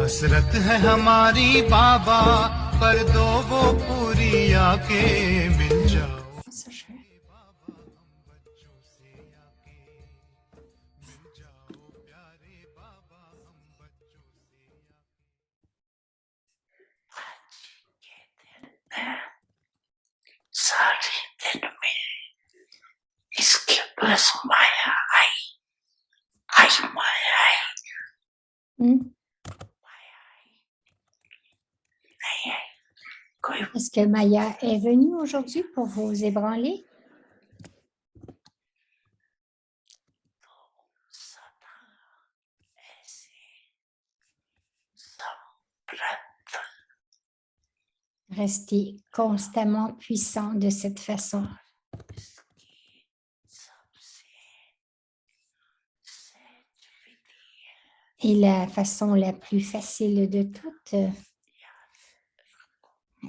हसरत है हमारी बाबा कर दो वो पूरी आके मिल जाओ बच्चों से आके मिल जाओ प्यारे बाबा हम बच्चों से सारे दिन में इसके पास माया आई माया आई माया आई नहीं आई कोई Est-ce que Maya est venue aujourd'hui pour vous ébranler? सदा ऐसे समृद्ध Restez constamment puissant de cette façon. इसकी सबसे सहज विधि Et la façon la plus facile de toutes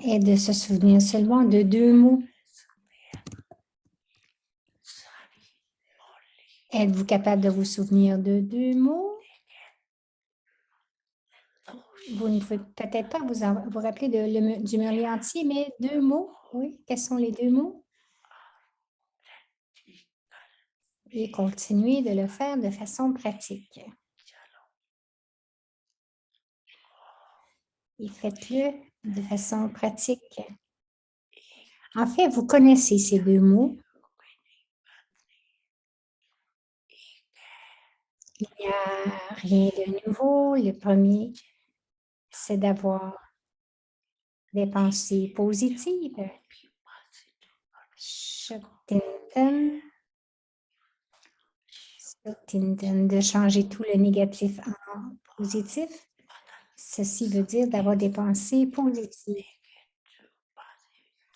est de se souvenir seulement de deux mots. सारी मौली Êtes-vous capable de vous souvenir de deux mots? Vous ne pouvez peut-être pas vous rappeler du murli entier, mais deux mots. Oui, quels sont les deux mots? Et continuez de le faire de façon pratique. Et faites-le de façon pratique. En fait, vous connaissez ces deux mots. Il n'y a rien de nouveau. Le premier, c'est d'avoir des pensées positives. Shuktintan. Shuktintan, de changer tout le négatif en positif. Ceci veut dire d'avoir des pensées positives.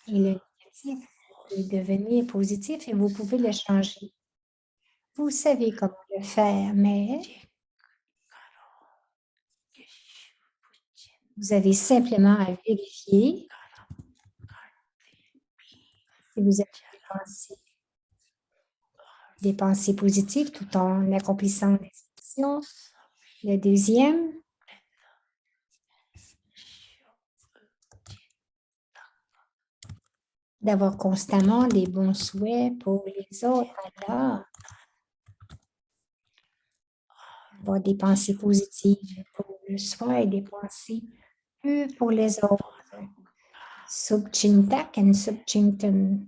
Et le négatif peut devenir positif et vous pouvez le changer. Vous savez comment le faire, mais vous avez simplement à vérifier si vous avez des pensées positives tout en accomplissant des actions. Le deuxième, d'avoir constamment des bons souhaits pour les autres. Alors, avoir des pensées positives pour le soi et des pensées pures pour les autres. Subchintak et Subchintan.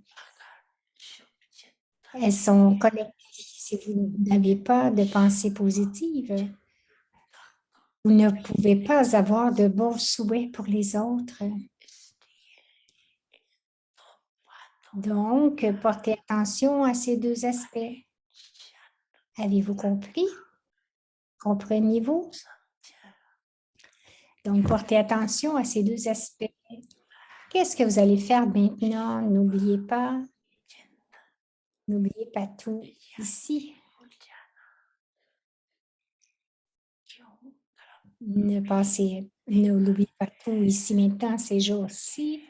Elles sont connectées. Si vous n'avez pas de pensée positive, vous ne pouvez pas avoir de bons souhaits pour les autres. Donc, portez attention à ces deux aspects. Avez-vous compris? Comprenez-vous? Donc, portez attention à ces deux aspects. Qu'est-ce que vous allez faire maintenant? N'oubliez pas tout ici. N'oubliez pas tout ici maintenant, ces jours-ci.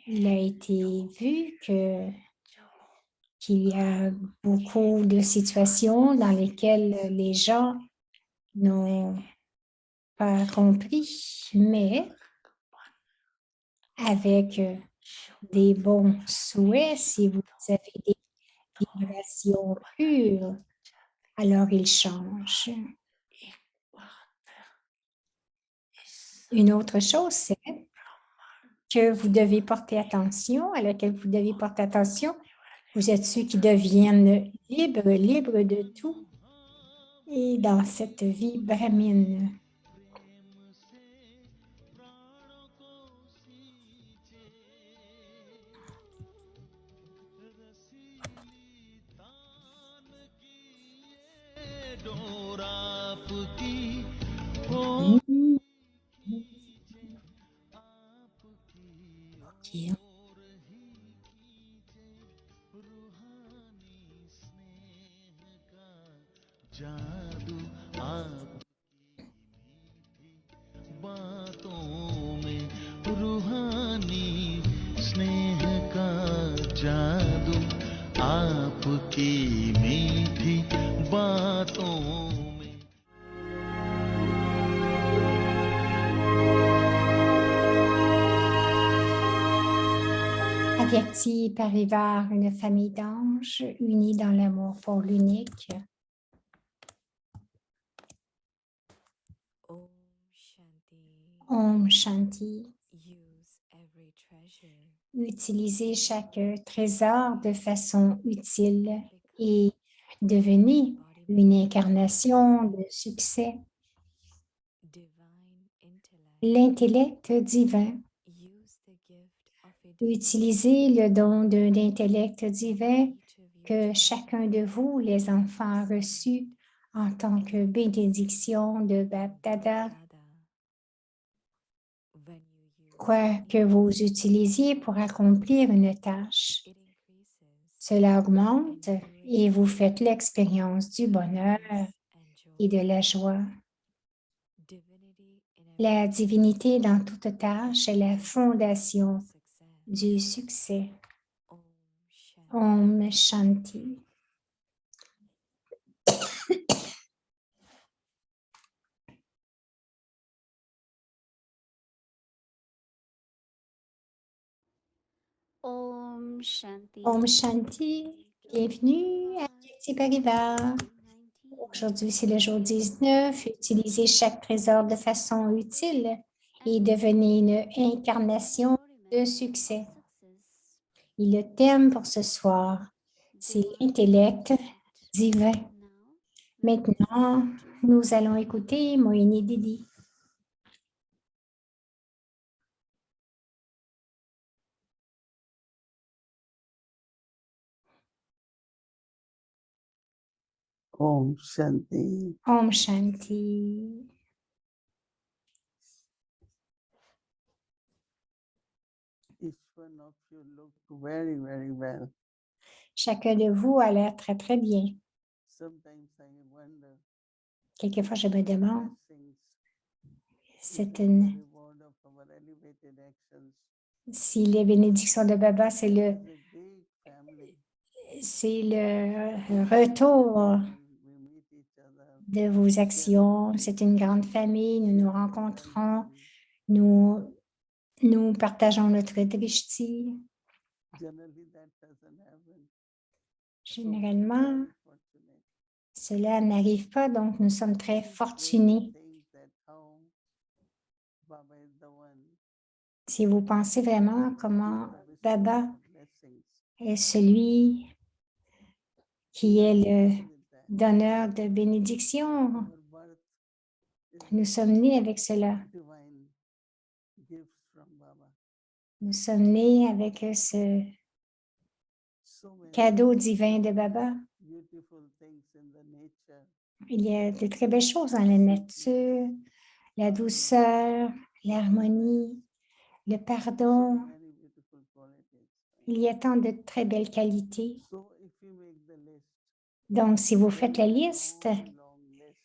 Il a été vu qu'il y a beaucoup de situations dans lesquelles les gens n'ont pas compris, mais avec des bons souhaits, si vous avez des vibrations pures, alors ils changent. Une autre chose, c'est que vous devez porter attention, à laquelle vous devez porter attention. Vous êtes ceux qui deviennent libres de tout. Et dans cette vie brahmine, ok. की मीठी बातों में। Averti par Ivar, une famille d'anges unis dans l'amour pour l'unique. Om Shanti. Om Shanti. Use every treasure Utilisez chaque trésor de façon utile et devenez une incarnation de succès. divine intellect. L'intellect divin. Use the gift of a divine Utilisez le don de l'intellect divin each of you que children chacun de vous, les enfants, a reçu en tant que bénédiction de Bab Dada, Dada. When you use quoi que vous utilisiez pour accomplir une tâche. it increases Cela augmente et vous faites l'expérience du bonheur peace and joy. et de la joie. Divinity in La every divinité dans toute tâche est la fondation success. du succès. Om Shanti. Om Shanti. Om Shanti. Om Shanti. Bienvenue à Averti par Ivar. Aujourd'hui, c'est le jour 19. Utilisez chaque trésor de façon utile et devenez une incarnation de succès. Et le thème pour ce soir, c'est l'intellect divin. Maintenant, nous allons écouter Moini Didi. Om Shanti. Om Shanti. Each one of you look very, very well. Chacun de vous a l'air très, très bien. Sometimes I wonder Quelquefois, je me demande, blessings c'est is the reward of our elevated actions. si les bénédictions de Baba, c'est It's a big family. le retour We meet each other. de vos actions. C'est une grande famille, nous nous rencontrons, nous partageons notre drishti. Generally, that doesn't happen. Généralement, Fortunate. cela n'arrive pas, donc nous sommes très Really fortunés. think that how Baba is the one Si vous pensez vraiment comment who gives the Baba blessings. est celui qui est le With that. donneur de bénédiction, Our birth is nous sommes nés avec cela. divine gifts from Baba. Nous sommes nés avec ce So many cadeau divin de Baba. beautiful things in the nature. Il y a de très belles choses dans la nature, la douceur, l'harmonie, le So pardon. many beautiful qualities. Il y a tant de très belles qualités. So if you make the list, Donc, si vous there faites is la a liste, long list.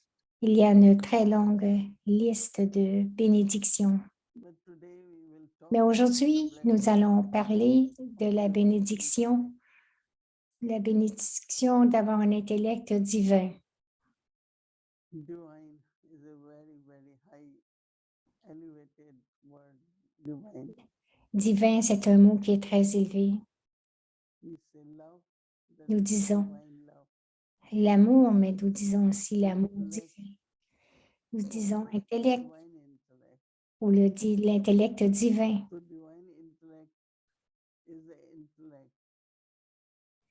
il y a une très longue liste de bénédictions. But today we will talk Mais about aujourd'hui, the nous blessing allons parler de la bénédiction d'avoir un intellect divin. divine is a very, very high elevated word. Divine. Divin, c'est un mot qui est très élevé. We say love. that Nous is disons divine love. l'amour, mais nous disons aussi l'amour Intellect. divin. Nous disons Also intellect divine intellect. ou l'intellect divin. So divine intellect is the intellect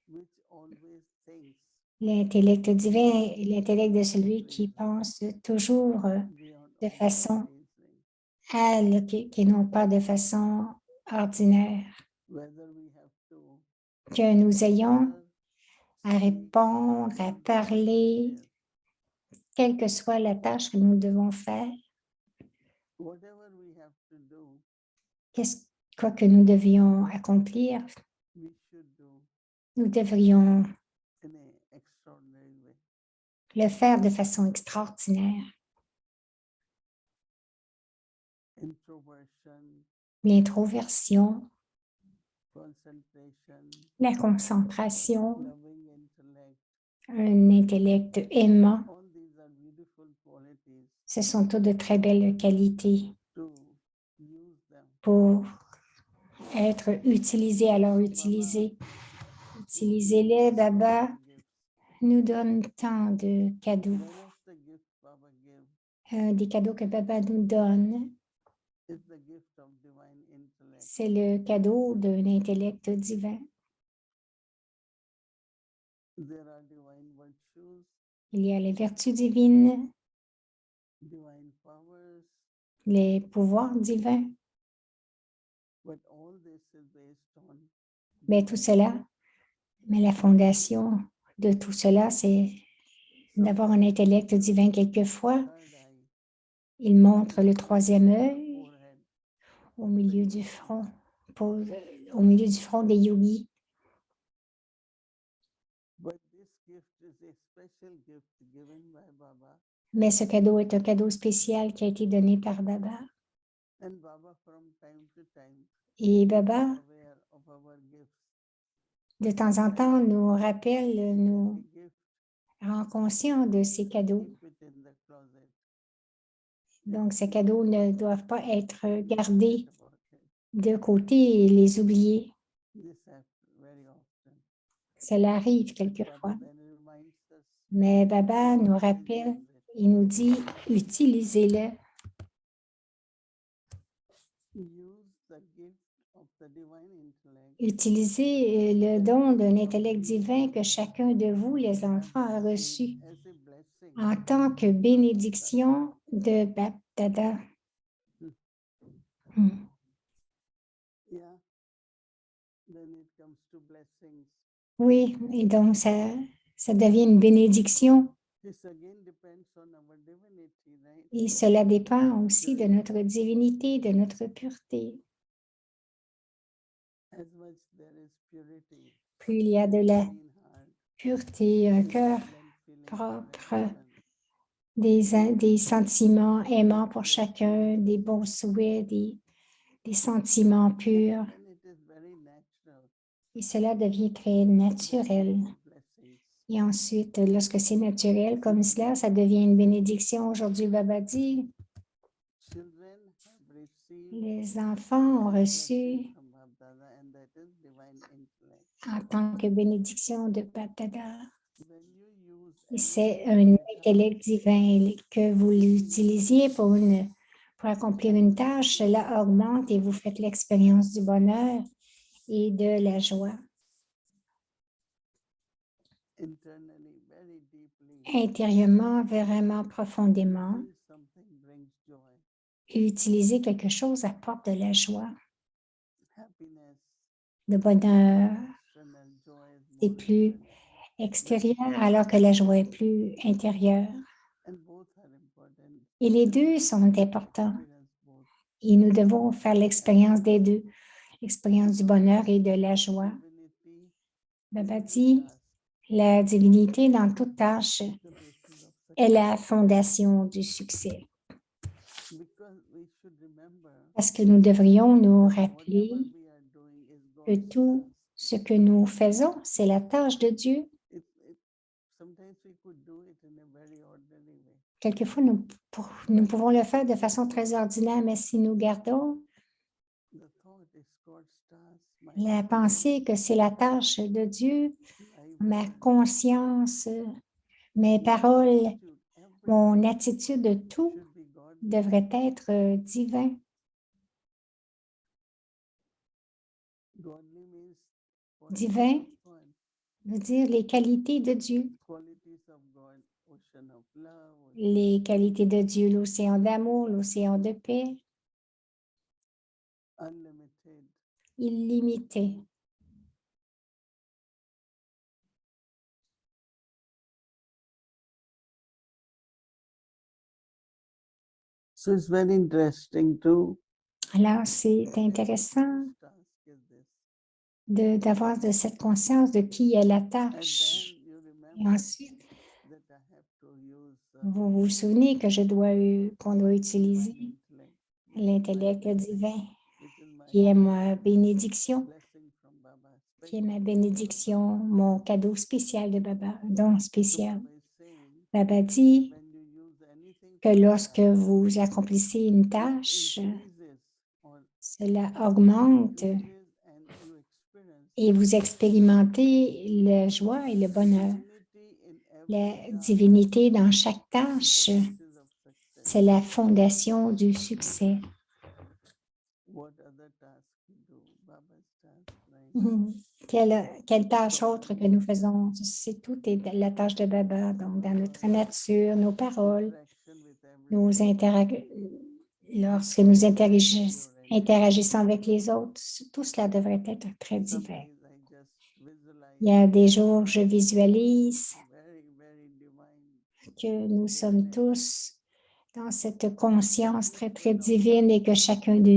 which always thinks L'intellect divin est l'intellect de celui qui pense toujours beyond de all façon reasoning. et non pas de façon ordinaire. Whether we have to Que nous ayons answer, à speak, répondre, à or do parler, whatever, quelle que soit la tâche que nous devons faire, whatever we have to do, quoi que nous devions accomplir, we should do nous devrions in an extraordinary way. le faire de façon extraordinaire. Introversion, L'introversion, concentration, la concentration, loving intellect. un intellect aimant. All these are beautiful qualities Ce sont toutes de très belles qualités to use them. pour être utilisées. Alors, utilisez-les. Baba nous donne tant de cadeaux. One of the gifts Baba gives Un des cadeaux que Baba nous donne, is the gift of divine intellect. c'est le cadeau d'un intellect divin. There are divine virtues, Il y a les vertus divines, divine powers, les pouvoirs divins, but all this is based on mais tout divine cela, mais la fondation de tout cela, c'est d'avoir un intellect divin. Quelquefois, third eye, il montre le troisième œil forehead. au milieu du front, au milieu du front des yogis. But this gift is a special gift given by Baba. Mais ce cadeau est un cadeau spécial qui a été donné par Baba. And Baba from time to time Et is Baba, aware of our gifts. de temps en temps, nous rappelle, nous The gift, rend conscient de ces cadeaux. keep it in the closet. Donc, ces cadeaux ne doivent pas être gardés Forget about it. de côté et les oublier. This happens very often. Cela arrive But quelquefois. Baba then reminds us, Mais Baba nous always rappelle, use it. il nous dit, utilisez-le. Use the gift of the divine intellect Utilisez le don d'un intellect divin que chacun de vous, les enfants, a reçu as a blessing. en tant que bénédiction de Bap-Dada. Yeah. Then it comes to blessings. Oui, et donc ça devient une bénédiction. This again depends on our divinity, right? Et cela dépend aussi de notre divinité, de notre pureté. As much there is purity, Plus il y a de la clean heart, pureté, un cœur excellent feeling for propre, everyone. des sentiments aimants pour chacun, des bons souhaits, des sentiments purs. And it is very natural. Et cela devient très naturel. Blessings. Et ensuite, lorsque c'est naturel comme cela, ça devient une bénédiction. Aujourd'hui, Baba dit, Children have received les enfants ont reçu blessing from Bap-Dada, and that is divine intellect. en tant que bénédiction de Bap-Dada. When you use Et any c'est gift un of a intellect divin que vous l'utilisiez pour accomplir une tâche, cela augmente et vous faites l'expérience du bonheur et de la joie. internally, very deeply, Intérieurement, vraiment profondément, doing something brings joy, et utiliser quelque chose apporte de la joie, happiness, le bonheur external joy is est more plus important. extérieur alors que la joie est plus intérieure. And both are important. Et les deux sont importants. Experience both. Et nous devons faire l'expérience des deux, l'expérience du bonheur et de la joie. Divinity Baba dit, task, la divinité dans toute tâche the basis of est success. la fondation du succès. Because we should remember Parce que nous devrions nous that rappeler whatever we are doing is que God's tout task. ce que nous faisons, c'est la tâche de Dieu. Sometimes we could do it in a very ordinary way. Quelquefois, nous pouvons le faire de façon très ordinaire, mais si nous gardons The thought is God's task. la pensée que c'est la tâche de Dieu, life, ma conscience, mes paroles, mon attitude de tout should be God. devrait être divin. Godly means Divin. qualities of God, Veut dire les qualités de Dieu. qualities of God, ocean of love, Les qualités de Dieu, l'océan d'amour, l'océan de paix, unlimited. illimité. So it's very interesting to Alors, c'est intéressant whose task is this. d'avoir de cette conscience de qui est la And then tâche. you Et remember ensuite, that I have to use vous vous souvenez que qu'on doit utiliser divine intellect, l'intellect my divin, which is my qui est ma bénédiction, blessing from Baba, qui est ma bénédiction, mon cadeau spécial de Baba, un don spécial. Baba dit que lorsque vous accomplissez une tâche, cela augmente et vous expérimentez la joie et le bonheur. La divinité dans chaque tâche, c'est la fondation du succès. Quelle tâche autre que nous faisons? C'est tout est la tâche de Baba, donc dans notre nature, nos paroles, lorsque nous interagissons avec les autres, tout cela devrait être très divin. Il y a des jours, je visualise que nous sommes tous dans cette conscience très, très divine et que chacun de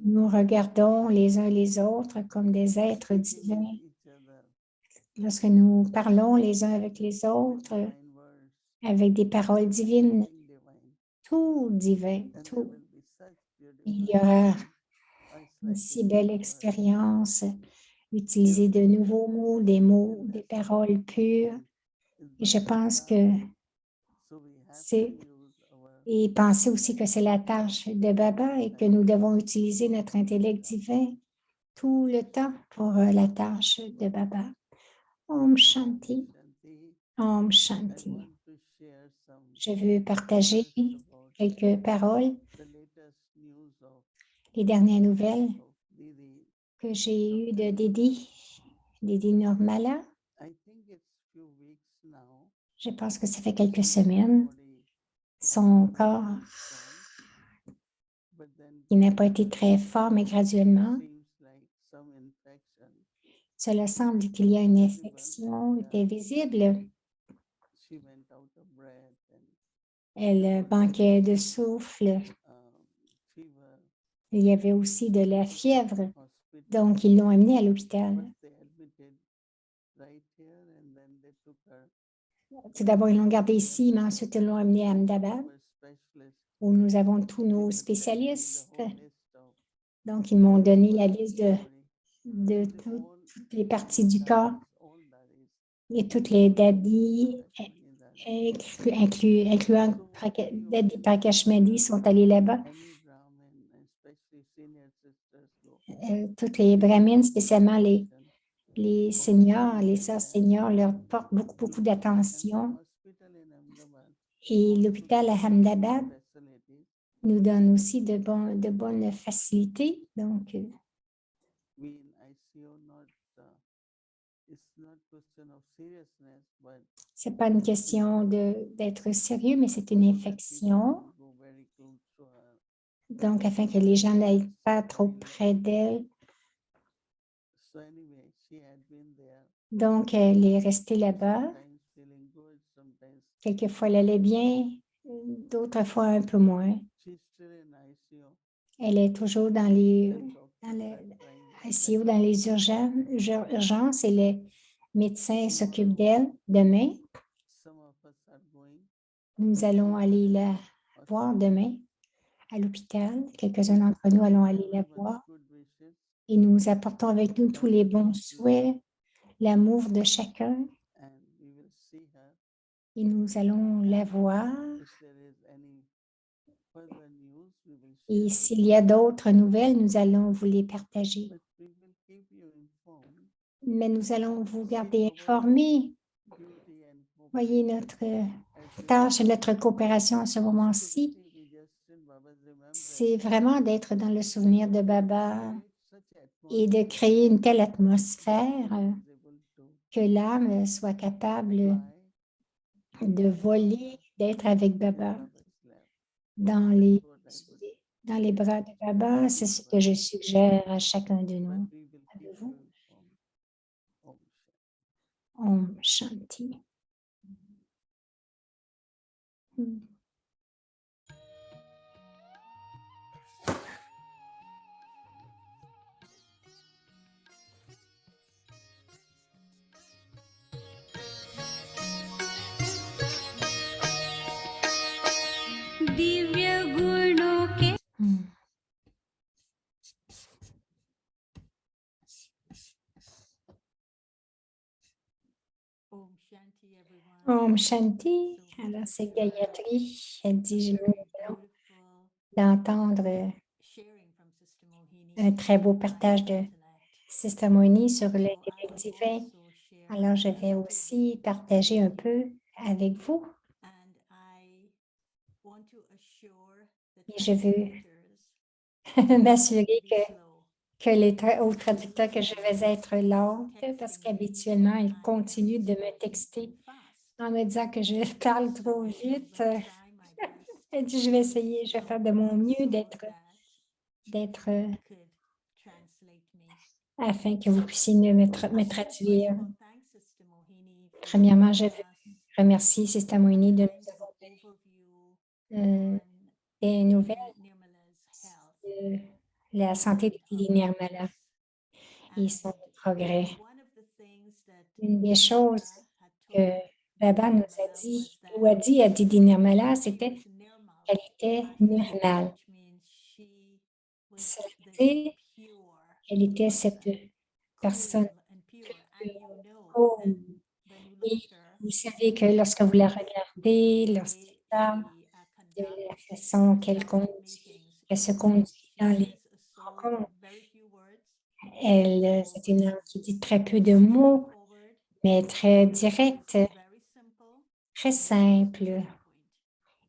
nous regardons les uns les autres comme des êtres divins. Lorsque nous parlons les uns avec les autres, avec des paroles divines, tout divin, tout. Il y aura une si belle expérience, utiliser de nouveaux mots, des paroles pures. Et je pense que et penser aussi que c'est la tâche de Baba et que nous devons utiliser notre intellect divin tout le temps pour la tâche de Baba. Om Shanti. Om Shanti. Je veux partager quelques paroles, les dernières nouvelles que j'ai eues de Didi Nirmala. Je pense que ça fait quelques semaines. Son corps, il n'a pas été très fort, mais graduellement, cela semble qu'il y a une infection, était visible. Elle manquait de souffle. Il y avait aussi de la fièvre, donc ils l'ont amenée à l'hôpital. Tout d'abord, ils l'ont gardée ici, mais ensuite, ils l'ont amenée à Ahmedabad, où nous avons tous nos spécialistes. Donc, ils m'ont donné la liste de toutes les parties du corps et toutes les daddies, incluant Daddy Prakash Mehdi, sont allés là-bas. Toutes les brahmines, spécialement les seniors, les sœurs seniors, leur portent beaucoup d'attention. Et l'hôpital à Ahmedabad nous donne aussi de bonnes facilités. Donc, ce n'est pas une question d'être sérieux, mais c'est une infection. Donc, afin que les gens n'aillent pas trop près d'elle. Donc, elle est restée là-bas. Quelquefois, elle allait bien, d'autres fois un peu moins. Elle est toujours dans les ICU, dans les urgences et les médecins s'occupent d'elle. Demain, nous allons aller la voir demain à l'hôpital. Quelques-uns d'entre nous allons aller la voir et nous apportons avec nous tous les bons souhaits, l'amour de chacun et nous allons la voir. Et s'il y a d'autres nouvelles, nous allons vous les partager. Mais nous allons vous garder informés. Voyez notre tâche et notre coopération à ce moment-ci. C'est vraiment d'être dans le souvenir de Baba et de créer une telle atmosphère que l'âme soit capable de voler, d'être avec Baba dans les bras de Baba. C'est ce que je suggère à chacun de nous. Avez-vous? Om Shanti. Divya गुणों के Om Shanti. Alors, c'est Gayatri. Elle dit, je me d'entendre un très beau partage de Sister Moini sur l'intellect divin. Alors, je vais aussi partager un peu avec vous. Et je veux m'assurer que les aux traducteurs que je vais être lente parce qu'habituellement, ils continuent de me texter en me disant que je parle trop vite. Elle dit, je vais essayer, je vais faire de mon mieux d'être afin que vous puissiez me traduire. Premièrement, je veux remercier Sister Moini de nous avoir donné des nouvelles de la santé de Didi Nirmala et son progrès. Une des choses que Baba nous a dit, ou a dit à Didi Nirmala, c'était qu'elle était nirmale. Cela veut dire qu'elle était cette personne pure. Et vous savez que lorsque vous la regardez, lorsqu'elle parle, de la façon qu'elle se conduit dans les rencontres, c'est une langue qui dit très peu de mots, mais très directe, très simple.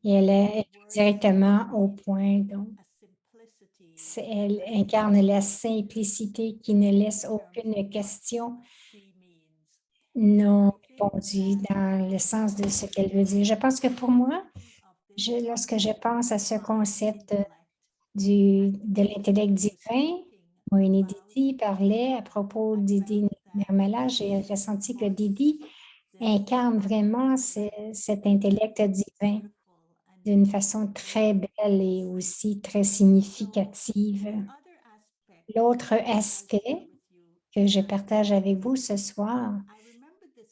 Et elle est directement au point. Donc, elle incarne la simplicité qui ne laisse aucune question non répondue dans le sens de ce qu'elle veut dire. Je pense que pour moi, lorsque je pense à ce concept de l'intellect divin, Moini Didi parlait à propos de Didi Nirmala, j'ai ressenti que Didi incarne vraiment cet intellect divin d'une façon très belle et aussi très significative. L'autre aspect que je partage avec vous ce soir,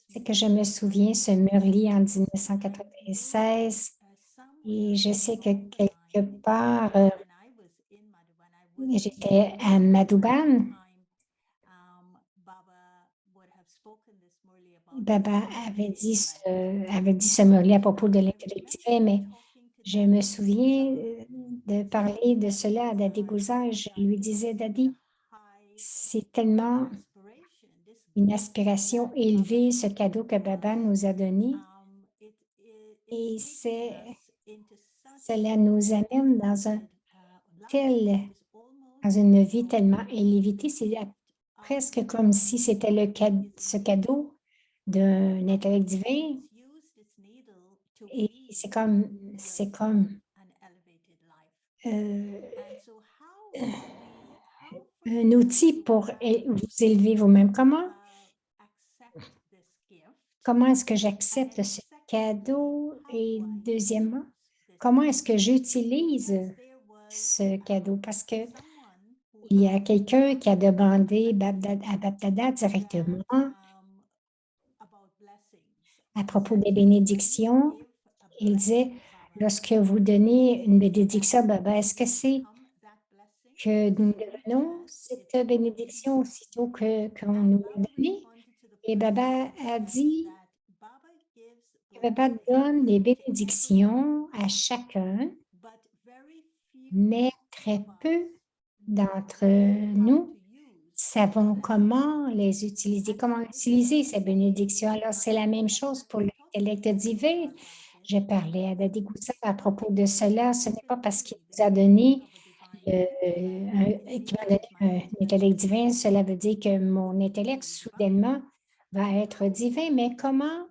c'est que je me souviens ce Murli en 1996 et je sais que quelque part, j'étais à Madhuban. Baba avait dit ce Murli à propos de l'intellect divin, mais je me souviens de parler de cela à Dadi Gouza. Je lui disais, Dadi, c'est tellement une aspiration élevée, ce cadeau que Baba nous a donné. Et cela nous amène dans une vie tellement élevée. C'est presque comme si c'était ce cadeau d'un intellect divin. Et c'est comme un outil pour vous élever vous-même. Comment est-ce que j'accepte ce cadeau? Et deuxièmement, comment est-ce que j'utilise ce cadeau? Parce que il y a quelqu'un qui a demandé à Bapdada directement à propos des bénédictions. Il disait, lorsque vous donnez une bénédiction, Baba, est-ce que c'est que nous devenons cette bénédiction aussitôt qu'on nous l'a donnée? Et Baba a dit que Baba donne des bénédictions à chacun, mais très peu d'entre nous savons comment les utiliser, comment utiliser ces bénédictions. Alors, c'est la même chose pour l'intellect divin. Je parlais à Dadi Gouza à propos de cela. Ce n'est pas parce qu'il nous a donné un intellect divin, cela veut dire que mon intellect soudainement va être divin. Mais comment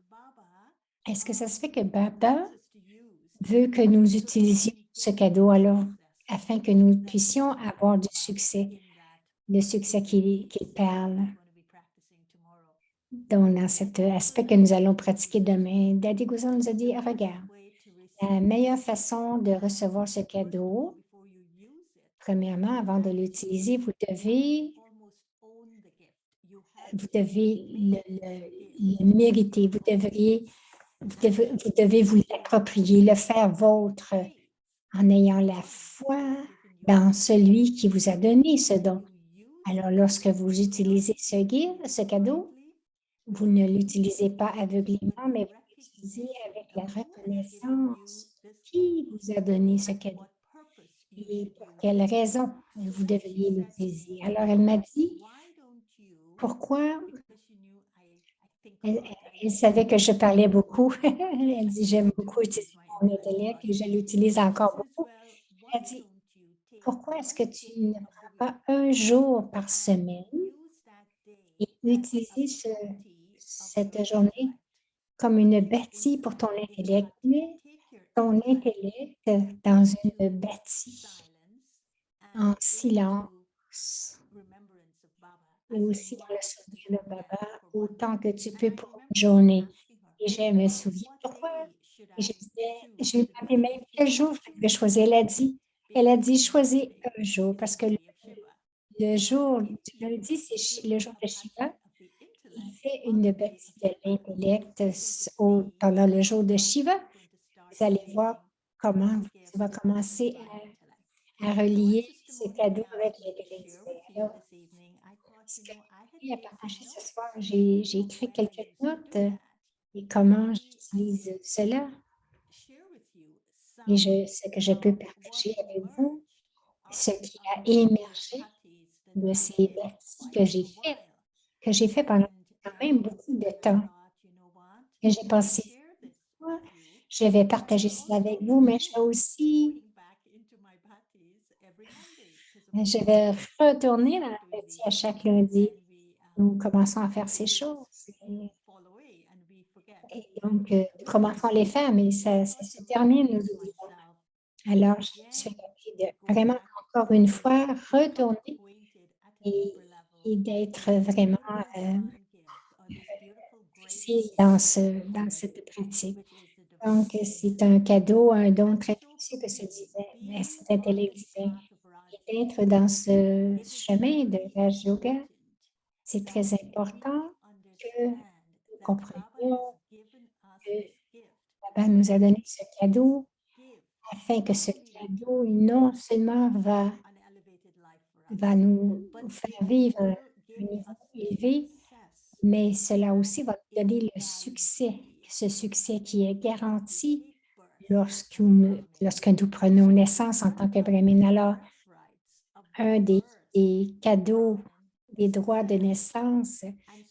est-ce que ça se fait que Baba veut que nous utilisions ce cadeau alors afin que nous puissions avoir du succès, le succès qu'il parle? Donc, dans cet aspect que nous allons pratiquer demain, Dadi Gouza nous a dit, regarde, la meilleure façon de recevoir ce cadeau, premièrement, avant de l'utiliser, vous devez le mériter, vous devez vous l'approprier, le faire vôtre en ayant la foi dans celui qui vous a donné ce don. Alors, lorsque vous utilisez ce cadeau, vous ne l'utilisez pas aveuglément, mais vous l'utiliser avec la reconnaissance. Qui vous a donné ce cadeau et pour quelle raison vous devriez l'utiliser? Alors, elle m'a dit, pourquoi? Elle, elle savait que je parlais beaucoup. Elle dit, j'aime beaucoup utiliser mon intellect et je l'utilise encore beaucoup. Elle dit, pourquoi est-ce que tu ne prends pas un jour par semaine et utiliser cette journée comme une bâtie pour ton intellect? Mets ton intellect dans une bâtie en silence ou aussi dans le souvenir de Baba autant que tu peux pour une journée. Et je me souviens pourquoi. Et je disais, je lui demandais même quel jour je devais choisir. Elle a dit, choisis un jour parce que le jour du lundi, c'est le jour de Shiva. Il fait une bâtie de l'intellect pendant le jour de Shiva. Vous allez voir comment tu vas commencer à relier ce cadeau avec l'intellect divin. Alors, ce que j'ai à partager ce soir, j'ai écrit quelques notes et comment j'utilise cela. Et ce que je peux partager avec vous, ce qui a émergé de ces bâtis que j'ai fait pendant quand même beaucoup de temps. Et j'ai pensé, je vais partager cela avec vous, mais je vais retourner dans la bâtie à chaque lundi. Nous commençons à faire ces choses. Et donc, nous commençons à les faire, mais ça se termine, nous oublions. Alors, je suis ravie de vraiment, encore une fois, retourner et d'être vraiment précis dans cette pratique. Donc, c'est un cadeau, un don très précieux que se disait cet intellect divin. Et d'être dans ce chemin de Raj Yoga, c'est très important que nous comprenions que Baba nous a donné ce cadeau afin que ce cadeau non seulement va nous faire vivre un niveau élevé, mais cela aussi va nous donner le succès, ce succès qui est garanti lorsque nous prenons naissance en tant que Brahmin. Alors, un des cadeaux, des droits de naissance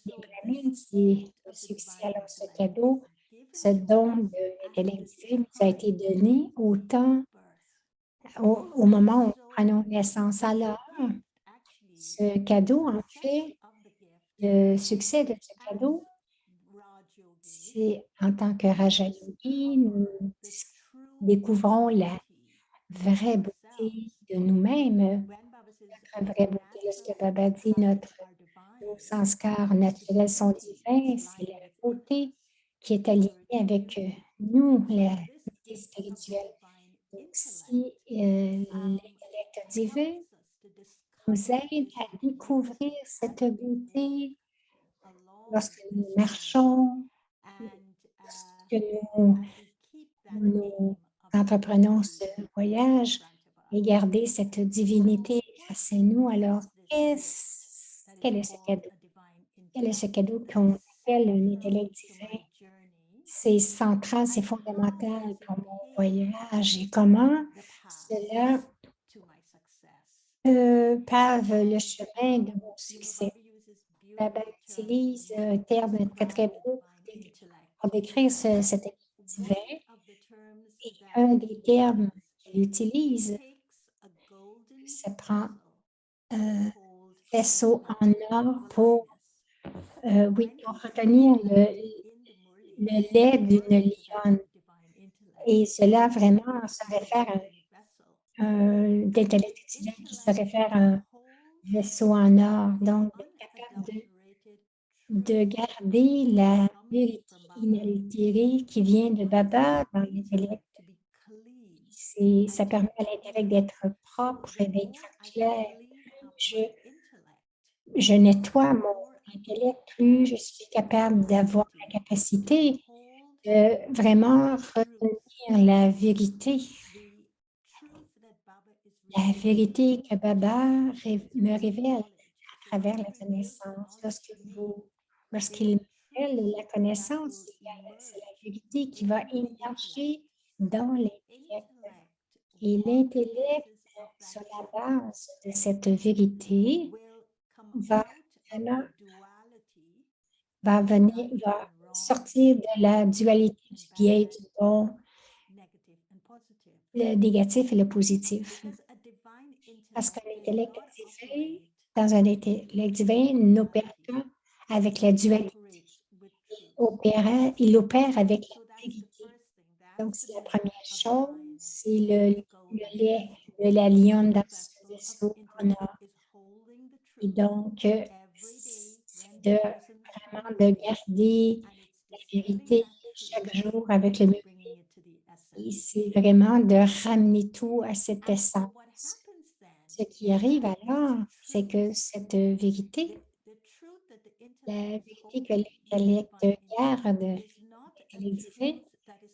des Brahmins, c'est le succès. Alors, ce cadeau, ce don de l'intellect divin nous a été donné au moment où nous prenons naissance. Alors, ce cadeau, en fait, le succès de ce cadeau, c'est en tant que Raja Yogi, nous découvrons la vraie beauté de nous-mêmes, notre vraie beauté. Lorsque Baba dit nos sanskars naturels sont divins, c'est la beauté qui est alignée avec nous, la beauté spirituelle. Donc, si l'intellect divin nous aide à découvrir cette beauté lorsque nous marchons, lorsque nous entreprenons ce voyage et garder cette divinité face à nous. Alors, quel est ce cadeau? Quel est ce cadeau qu'on appelle un intellect divin? C'est central, c'est fondamental pour mon voyage et comment cela pave le chemin de mon succès. Baba utilise un terme très, très beau pour décrire cet intellect divin. Et un des termes qu'il utilise, ça prend un vaisseau en or pour retenir le lait d'une lionne. Et cela vraiment se réfère à d'intellect divin qui se réfère à un vaisseau en or. Donc, capable de garder la vérité inaltérée qui vient de Baba dans l'intellect. Ça permet à l'intellect d'être propre et d'être clair. Je nettoie mon intellect, plus je suis capable d'avoir la capacité de vraiment retenir la vérité que Baba me révèle à travers la connaissance. Lorsqu'il elle, la connaissance, c'est la vérité qui va émerger dans l'intellect. Et l'intellect, sur la base de cette vérité, va vraiment va sortir de la dualité du bien et du bon, le négatif et le positif. Parce qu'un intellect divin, dans un intellect divin, n'opère pas avec la dualité. Il opère avec la vérité. Donc, c'est la première chose, c'est le lait de la lionne dans ce vaisseau qu'on a. Et donc, c'est vraiment de garder la vérité chaque jour avec le même. Et c'est vraiment de ramener tout à cette essence. Ce qui arrive alors, c'est que cette vérité, la vérité que l'intellect garde, l'intellect divin,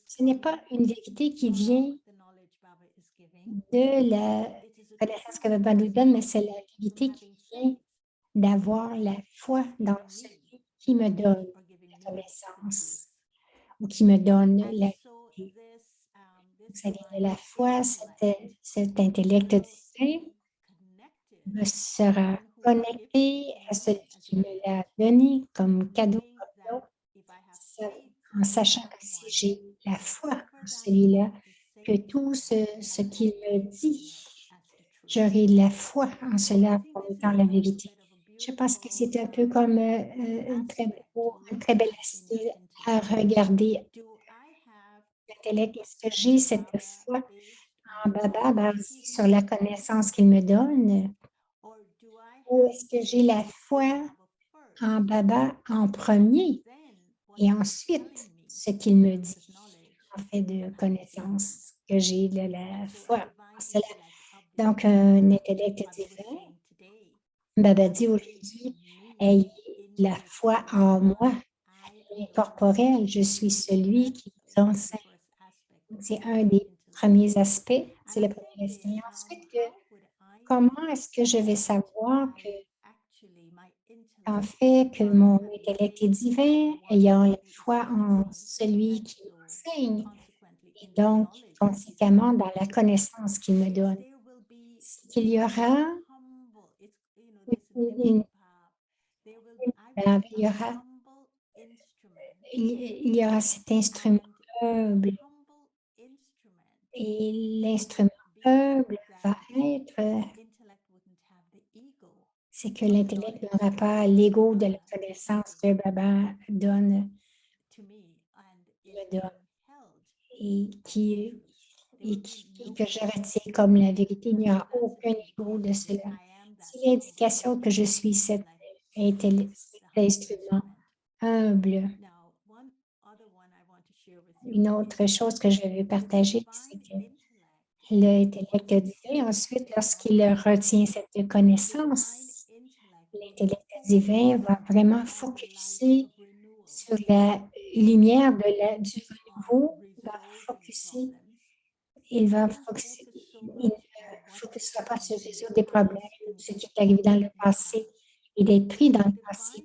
ce n'est pas une vérité qui vient de la connaissance que Baba nous donne, mais c'est la vérité qui vient d'avoir la foi dans celui qui me donne la connaissance ou qui me donne la vérité. Ça vient de la foi, cet intellect divin me sera connecté à celui qui me l'a donné comme cadeau, en sachant que si j'ai la foi en celui-là, que tout ce qu'il me dit, j'aurai la foi en cela comme étant la vérité. Je pense que c'est un peu comme un très bel aspect à regarder l'intellect. Est-ce que j'ai cette foi en Baba basée sur la connaissance qu'il me donne? Ou est-ce que j'ai la foi en Baba en premier et ensuite ce qu'il me dit, en fait de connaissance, que j'ai la foi en cela? Donc, un intellect divin, Baba dit aujourd'hui, ayez la foi en moi, incorporelle, je suis celui qui vous enseigne. C'est un des premiers aspects, c'est le premier aspect. Ensuite, comment est-ce que je vais savoir que, en fait, que mon intellect est divin, ayant la foi en celui qui m'enseigne, et donc, conséquemment, dans la connaissance qu'il me donne? C'est qu'il y aura il y aura cet instrument humble. Et l'instrument humble va être, c'est que l'intellect n'aura pas l'ego de la connaissance que Baba donne, me donne, et que je retiens comme la vérité. Il n'y aura aucun ego de cela. C'est l'indication que je suis cet instrument humble. Une autre chose que je vais partager, c'est que l'intellect divin, ensuite, lorsqu'il retient cette connaissance, l'intellect divin va vraiment focuser sur la lumière du renouveau, il ne focusera pas sur résoudre des problèmes, ce qui est arrivé dans le passé et d'être pris dans le passé.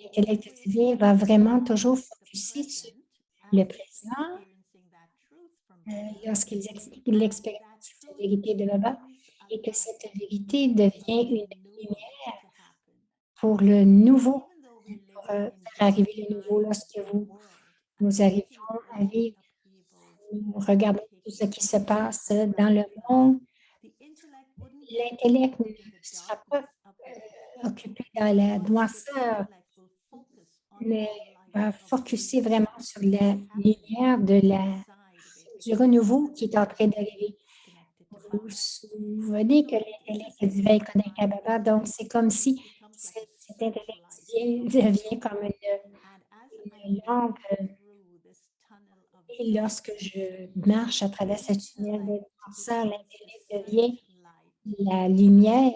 L'intellect divin va vraiment toujours focuser sur le présent lorsqu'il expérimente cette vérité de Baba et que cette vérité devient une lumière pour le nouveau, pour faire arriver le nouveau lorsque nous arrivons à vivre, nous regardons tout ce qui se passe dans le monde. L'intellect ne sera pas occupé dans la noirceur, mais va focuser vraiment sur la lumière du renouveau qui est en train d'arriver. Vous vous souvenez que l'intellect divin est connecté à Baba, donc c'est comme si cet intellect devient comme une lampe. Et lorsque je marche à travers ce tunnel de noirceur, l'intellect devient la lumière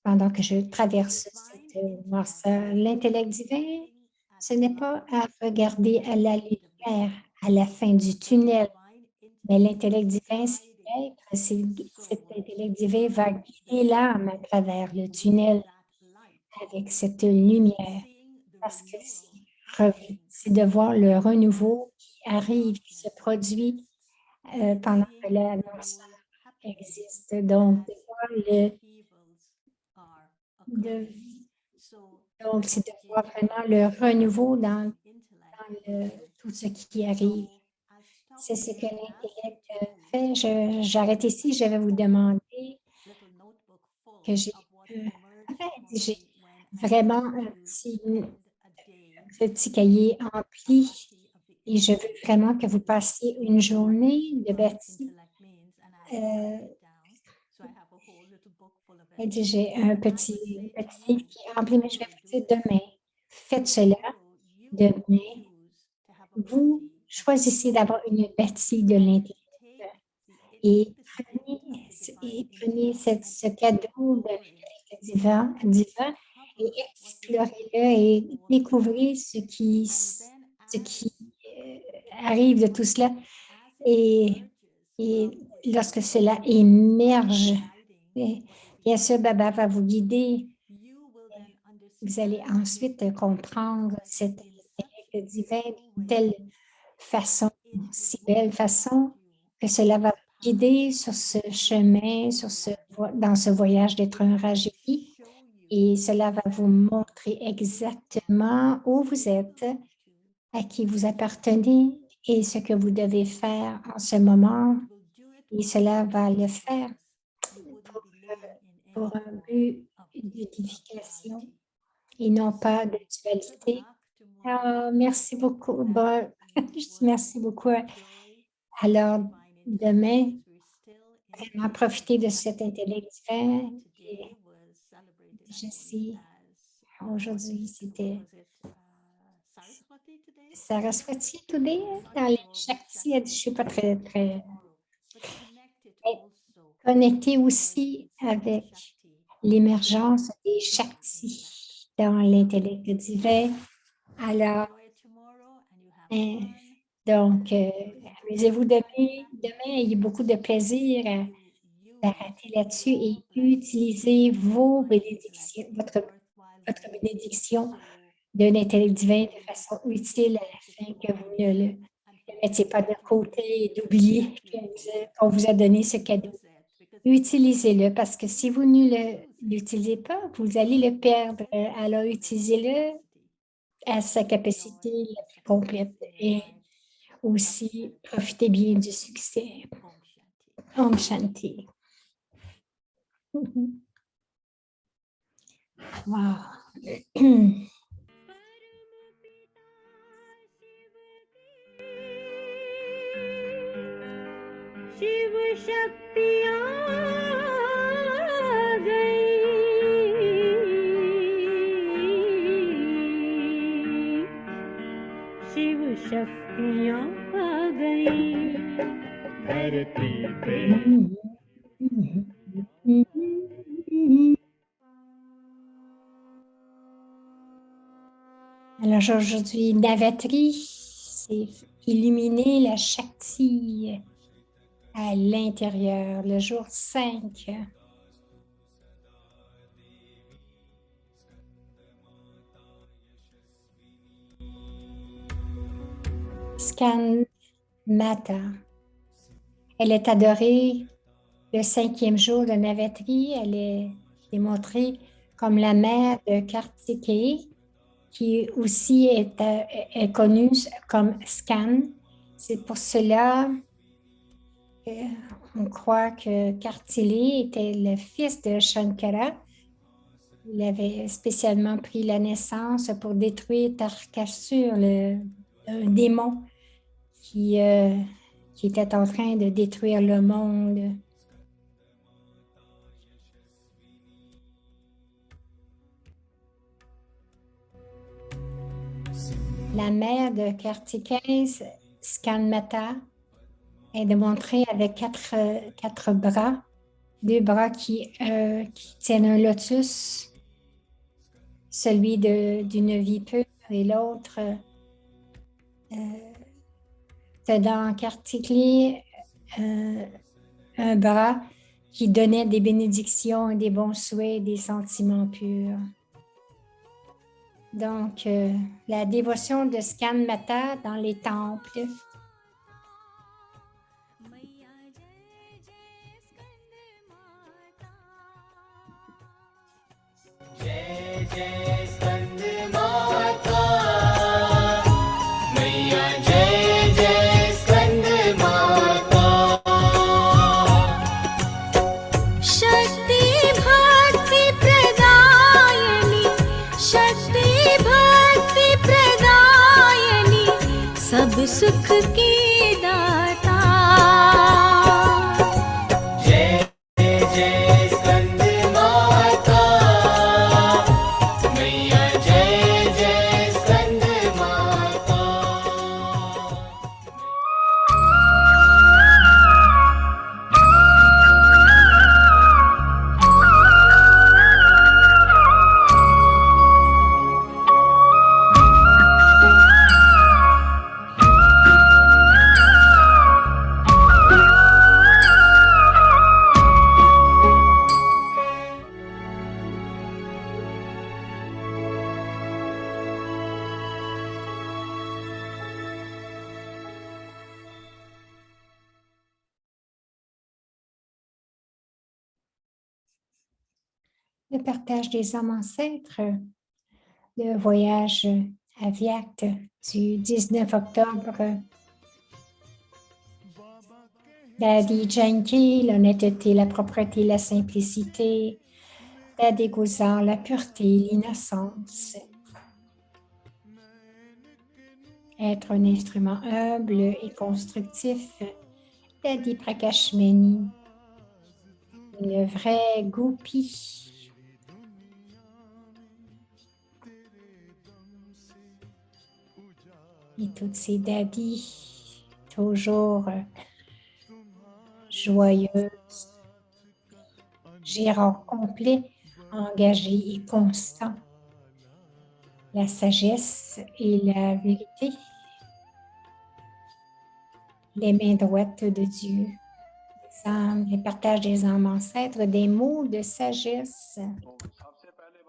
pendant que je traverse cette noirceur. L'intellect divin, ce n'est pas à regarder à la lumière à la fin du tunnel, mais l'intellect divin, cet intellect divin va guider l'âme à travers le tunnel avec cette lumière. parce que c'est de voir le renouveau qui arrive, qui se produit pendant que l'annonceur existe. Donc, de voir de- donc, c'est de voir vraiment le renouveau dans tout ce qui arrive. C'est ce que l'intellect fait. J'arrête ici. Je vais vous demander que j'ai vraiment un petit cahier empli et je veux vraiment que vous passiez une journée de bâti. Elle dit, j'ai un petit livre qui est rempli, mais je vais vous dire demain. Faites cela demain. Vous choisissez d'avoir une bâtie de l'intellect et prenez ce cadeau de l'intellect divin et explorez-le et découvrez ce qui arrive de tout cela. Et lorsque cela émerge, bien sûr, Baba va vous guider. Vous allez ensuite comprendre cet intellect divin d'une telle façon, si belle façon, que cela va vous guider sur ce chemin, dans ce voyage d'être un Rajoui. Et cela va vous montrer exactement où vous êtes, à qui vous appartenez et ce que vous devez faire en ce moment. Et cela va le faire pour un but d'édification et non pas de dualité. Merci beaucoup. Bon, merci beaucoup. Alors, demain, vraiment profiter de cet intellect divin. Et je sais, aujourd'hui, c'était Saraswati today. Dans les Shakti, je ne suis pas très connectée aussi avec l'émergence des Shakti dans l'intellect divin. Alors, donc, amusez-vous demain. Demain, ayez beaucoup de plaisir à arrêter là-dessus et utilisez vos bénédictions, votre bénédiction de l'intellect divin de façon utile afin que vous ne le mettiez pas de côté et d'oublier qu'on vous a donné ce cadeau. Utilisez-le parce que si vous ne l'utilisez pas, vous allez le perdre. Alors, utilisez-le à sa capacité la plus complète et aussi profitez bien du succès. Om Shanti. Wow. Shiv शक्तियाँ आ गई शिव शक्तियाँ आ गई धरती पे Alors aujourd'hui, Navatri, c'est illuminer la Shakti à l'intérieur, le jour 5. Scan Mata. Elle est adorée le 5e jour de Navatri. Elle est démontrée comme la mère de Kartikeya, qui aussi est connue comme Scan. C'est pour cela qu'on croit que Kartikeya était le fils de Shankara. Il avait spécialement pris la naissance pour détruire Tarakasur, un démon qui était en train de détruire le monde. La mère de Kartikeya, Skanmata, est démontrée avec quatre bras, 2 bras qui tiennent un lotus, celui d'une vie pure et l'autre dans Kartikeya, un bras qui donnait des bénédictions, des bons souhaits, des sentiments purs. Donc, la dévotion de Skan Mata dans les temples. शक्ति भक्ति प्रदायिनी शक्ति भक्ति प्रदायिनी सब सुख की दाता Le partage des âmes ancêtres, le voyage à Viat du 19 octobre. Daddy Janki, l'honnêteté, la propreté, la simplicité. Daddy Gozar, la pureté, l'innocence. Être un instrument humble et constructif. Daddy Prakashmani, une vraie goupille. Et toutes ces daddies, toujours joyeuses, gérants complets, engagés et constants. La sagesse et la vérité. Les mains droites de Dieu. Les âmes, les partages des âmes ancêtres, des mots de sagesse.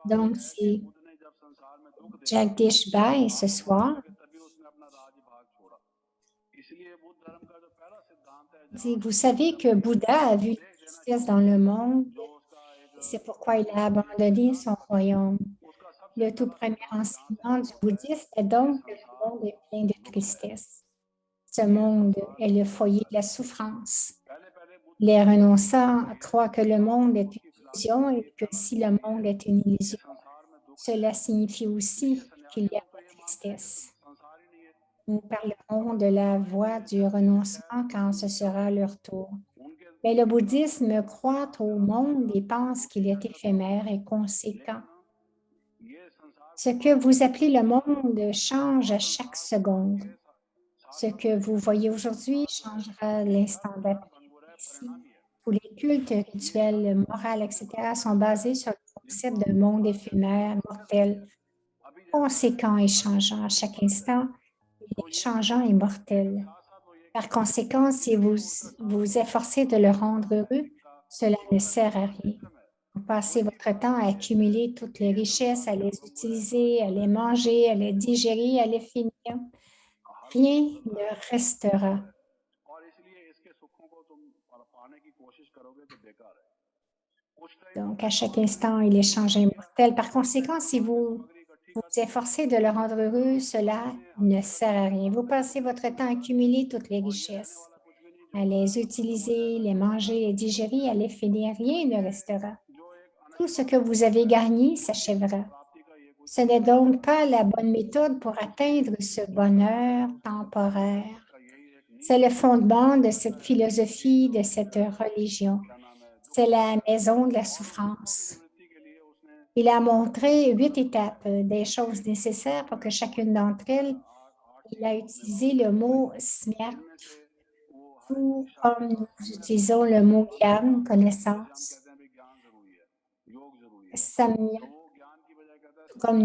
Donc, c'est Jagdish Bhai ce soir. Vous savez que Bouddha a vu la tristesse dans le monde. C'est pourquoi il a abandonné son royaume. Le tout premier enseignement du bouddhisme est donc que le monde est plein de tristesse. Ce monde est le foyer de la souffrance. Les renonçants croient que le monde est une illusion et que si le monde est une illusion, cela signifie aussi qu'il y a de la tristesse. Nous parlerons de la voie du renoncement quand ce sera leur tour. Mais le bouddhisme croit au monde et pense qu'il est éphémère et conséquent. Ce que vous appelez le monde change à chaque seconde. Ce que vous voyez aujourd'hui changera à l'instant d'après. Ici, tous les cultes, rituels, morales, etc. sont basés sur le concept d'un monde éphémère, mortel, conséquent et changeant à chaque instant. Il est changeant et mortel. Par conséquent, si vous vous efforcez de le rendre heureux, cela ne sert à rien. Vous passez votre temps à accumuler toutes les richesses, à les utiliser, à les manger, à les digérer, à les finir. Rien ne restera. Donc, à chaque instant, il est changé et mortel. Par conséquent, si vous vous efforcez de le rendre heureux, cela ne sert à rien. Vous passez votre temps à accumuler toutes les richesses, à les utiliser, les manger, les digérer, à les finir. Rien ne restera. Tout ce que vous avez gagné s'achèvera. Ce n'est donc pas la bonne méthode pour atteindre ce bonheur temporaire. C'est le fondement de cette philosophie, de cette religion. C'est la maison de la souffrance. Il a montré 8 étapes, des choses nécessaires pour que chacune d'entre elles, il a utilisé le mot smyat, tout comme nous utilisons le mot gyam, connaissance. Samyak, comme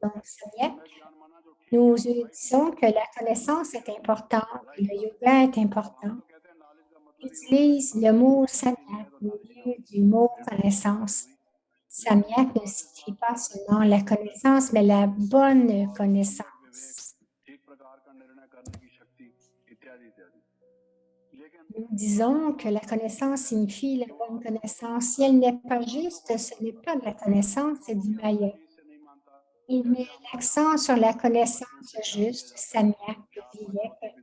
donc samyak, nous disons que la connaissance est importante, que le yoga est important. On utilise le mot samyak au lieu du mot connaissance. Samyak ne signifie pas seulement la connaissance, mais la bonne connaissance. Nous disons que la connaissance signifie la bonne connaissance. Si elle n'est pas juste, ce n'est pas de la connaissance, c'est du maya. Il met l'accent sur la connaissance juste, samyak, vivek,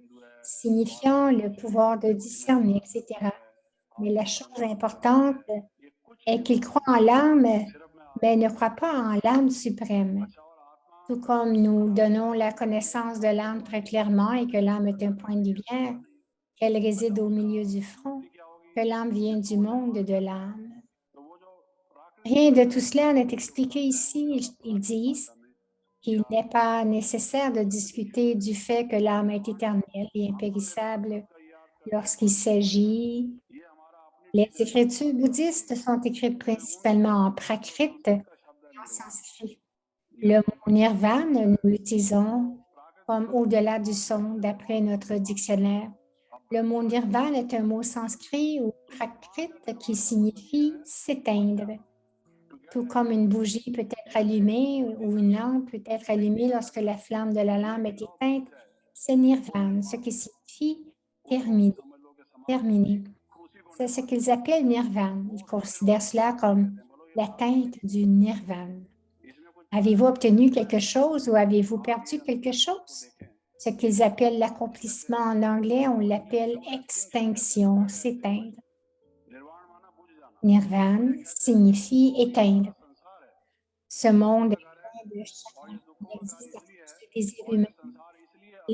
signifiant le pouvoir de discerner, etc. Mais la chose importante est qu'il croit en l'âme, mais ne croit pas en l'âme suprême. Tout comme nous donnons la connaissance de l'âme très clairement et que l'âme est un point de lumière, qu'elle réside au milieu du front, que l'âme vient du monde de l'âme. Rien de tout cela n'est expliqué ici. Ils disent qu'il n'est pas nécessaire de discuter du fait que l'âme est éternelle et impérissable lorsqu'il s'agit. Les écritures bouddhistes sont écrites principalement en prakrit et en sanskrit. Le mot nirvana, nous l'utilisons comme au-delà du son d'après notre dictionnaire. Le mot nirvana est un mot sanskrit ou prakrit qui signifie s'éteindre. Tout comme une bougie peut être allumée ou une lampe peut être allumée lorsque la flamme de la lampe est éteinte, c'est nirvana, ce qui signifie terminé. C'est ce qu'ils appellent nirvana. Ils considèrent cela comme l'atteinte du nirvana. Avez-vous obtenu quelque chose ou avez-vous perdu quelque chose? Ce qu'ils appellent l'accomplissement en anglais, on l'appelle extinction, s'éteindre. Nirvana signifie éteindre. Ce monde est plein de chacun. Il existe à cause des désirs humains.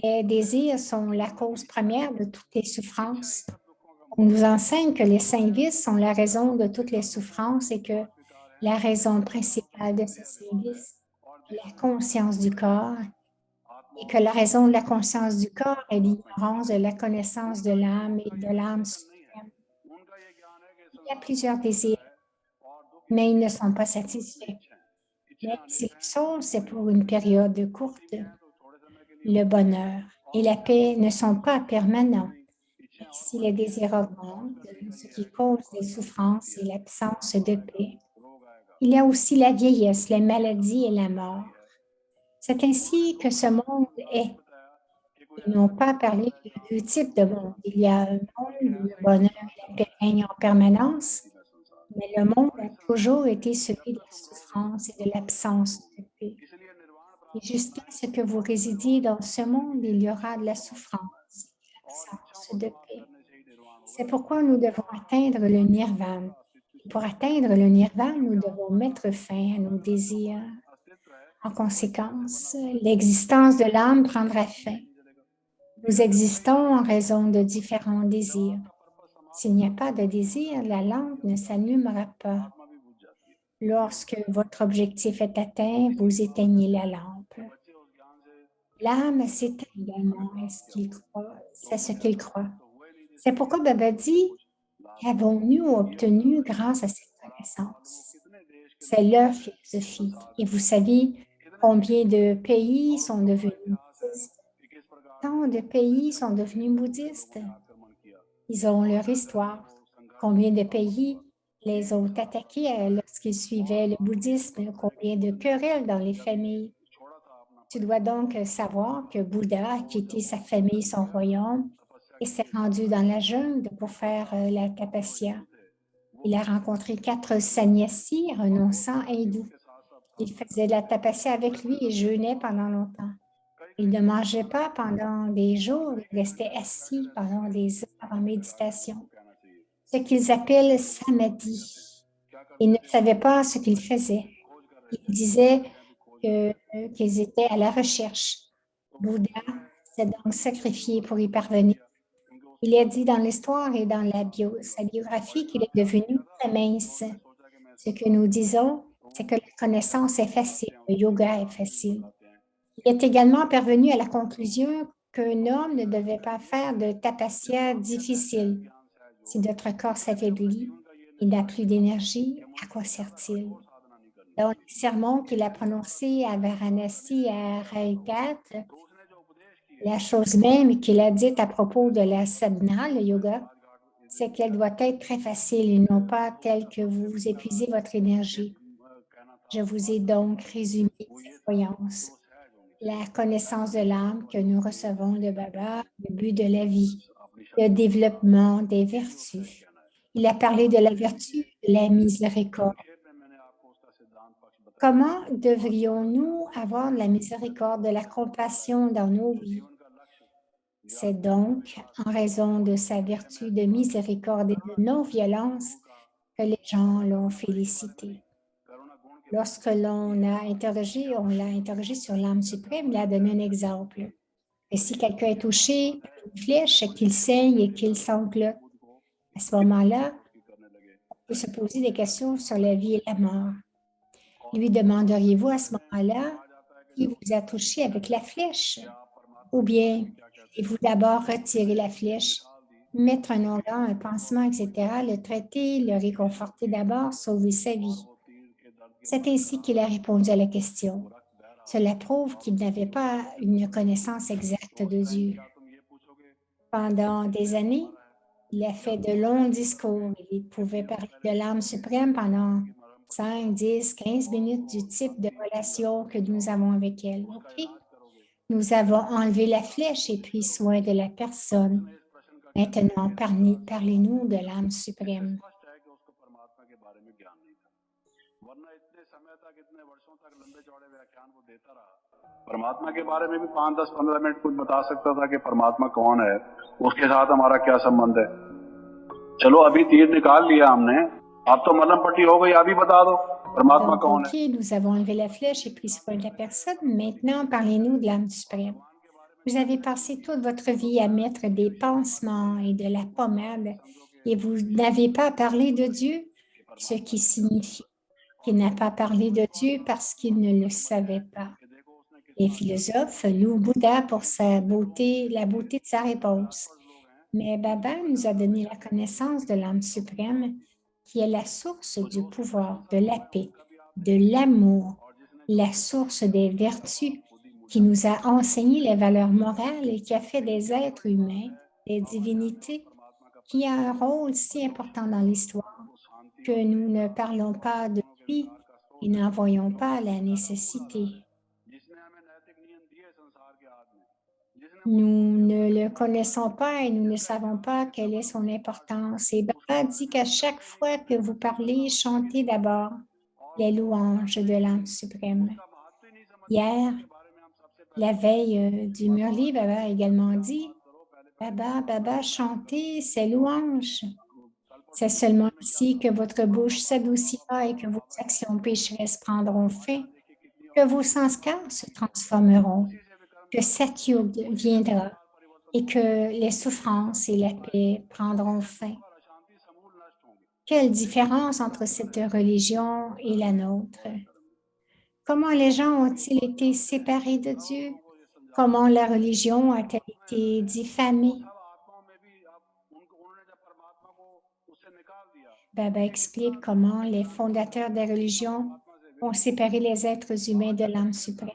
Les désirs sont la cause première de toutes les souffrances. On nous enseigne que les 5 vices sont la raison de toutes les souffrances et que la raison principale de ces 5 vices est la conscience du corps et que la raison de la conscience du corps est l'ignorance de la connaissance de l'âme et de l'âme suprême. Il y a plusieurs désirs, mais ils ne sont pas satisfaits. Mais si le soul, c'est pour une période courte, le bonheur et la paix ne sont pas permanents. Et si les désirs augmentent, ce qui cause des souffrances et l'absence de paix, il y a aussi la vieillesse, les maladies et la mort. C'est ainsi que ce monde est. Ils n'ont pas parlé de 2 types de monde. Il y a un monde où le bonheur et la paix règnent en permanence, mais le monde a toujours été celui de la souffrance et de l'absence de paix. Et jusqu'à ce que vous résidiez dans ce monde, il y aura de la souffrance et de l'absence de paix. C'est pourquoi nous devons atteindre le nirvana. Et pour atteindre le nirvana, nous devons mettre fin à nos désirs. En conséquence, l'existence de l'âme prendra fin. Nous existons en raison de différents désirs. S'il n'y a pas de désir, la lampe ne s'allumera pas. Lorsque votre objectif est atteint, vous éteignez la lampe. L'âme s'éteint également, c'est ce qu'il croit. C'est pourquoi Baba dit, qu'avons-nous obtenu grâce à cette connaissance? C'est leur philosophie. Et vous savez combien de pays sont devenus bouddhistes? Tant de pays sont devenus bouddhistes. Ils ont leur histoire. Combien de pays les ont attaqués lorsqu'ils suivaient le bouddhisme? Combien de querelles dans les familles? Tu dois donc savoir que Bouddha a quitté sa famille, son royaume, et s'est rendu dans la jungle pour faire la tapasya. Il a rencontré 4 sannyasis renonçants hindous. Il faisait de la tapasya avec lui et jeûnait pendant longtemps. Il ne mangeait pas pendant des jours, il restait assis pendant des heures en méditation. Ce qu'ils appellent samadhi. Ils ne savaient pas ce qu'ils faisaient. Ils disaient qu'ils étaient à la recherche. Bouddha s'est donc sacrifié pour y parvenir. Il est dit dans l'histoire et dans sa biographie qu'il est devenu très mince. Ce que nous disons, c'est que la connaissance est facile, le yoga est facile. Il est également parvenu à la conclusion qu'un homme ne devait pas faire de tapasya difficile. Si notre corps s'affaiblit, il n'a plus d'énergie, à quoi sert-il? Dans les sermons qu'il a prononcés à Varanasi, à Raikat, la chose même qu'il a dite à propos de la sadhana, le yoga, c'est qu'elle doit être très facile et non pas telle que vous épuisez votre énergie. Je vous ai donc résumé cette croyance. La connaissance de l'âme que nous recevons de Baba, le but de la vie, le développement des vertus. Il a parlé de la vertu de la miséricorde. Comment devrions-nous avoir de la miséricorde, de la compassion dans nos vies? C'est donc en raison de sa vertu de miséricorde et de non-violence que les gens l'ont félicité. Lorsque on l'a interrogé sur l'âme suprême, il a donné un exemple. Et si quelqu'un est touché par une flèche, qu'il saigne et qu'il sanglote, à ce moment-là, on peut se poser des questions sur la vie et la mort. Lui demanderiez-vous à ce moment-là qui vous a touché avec la flèche? Ou bien, et vous d'abord retirer la flèche, mettre un onguent, un pansement, etc., le traiter, le réconforter d'abord, sauver sa vie. C'est ainsi qu'il a répondu à la question. Cela prouve qu'il n'avait pas une connaissance exacte de Dieu. Pendant des années, il a fait de longs discours. Il pouvait parler de l'âme suprême pendant 5, 10, 15 minutes du type de relation que nous avons avec elle. OK? Nous avons enlevé la flèche et pris soin de la personne. Maintenant, parlez-nous de l'âme suprême. परमात्मा के बारे में भी 5, 10, 15 मिनट कुछ बता सकता था कि परमात्मा कौन है, उसके साथ हमारा क्या संबंध है। चलो अभी तीर निकाल लिया हमने, अब तो मलहम पट्टी हो गई, अभी बता दो परमात्मा कौन है। Nous avons enlevé la flèche et pris soin de la personne. Maintenant, parlez-nous de l'âme suprême. Vous avez passé toute votre vie à mettre des pansements et de la pommade et vous n'avez pas parlé de Dieu, ce qui signifie qu'il n'a pas parlé de Dieu parce qu'il ne le savait pas. Les philosophes louent Bouddha pour sa beauté, la beauté de sa réponse. Mais Baba nous a donné la connaissance de l'âme suprême qui est la source du pouvoir, de la paix, de l'amour, la source des vertus, qui nous a enseigné les valeurs morales et qui a fait des êtres humains, des divinités, qui a un rôle si important dans l'histoire que nous ne parlons pas de lui et n'en voyons pas la nécessité. Nous ne le connaissons pas et nous ne savons pas quelle est son importance. Et Baba dit qu'à chaque fois que vous parlez, chantez d'abord les louanges de l'âme suprême. Hier, la veille du Murli, Baba a également dit, Baba, chantez ces louanges. C'est seulement ici que votre bouche s'adoucira et que vos actions pécheresses prendront fin, que vos sanskars se transformeront, que Satyug viendra et que les souffrances et la paix prendront fin. Quelle différence entre cette religion et la nôtre? Comment les gens ont-ils été séparés de Dieu? Comment la religion a-t-elle été diffamée? Baba explique comment les fondateurs des religions ont séparé les êtres humains de l'âme suprême.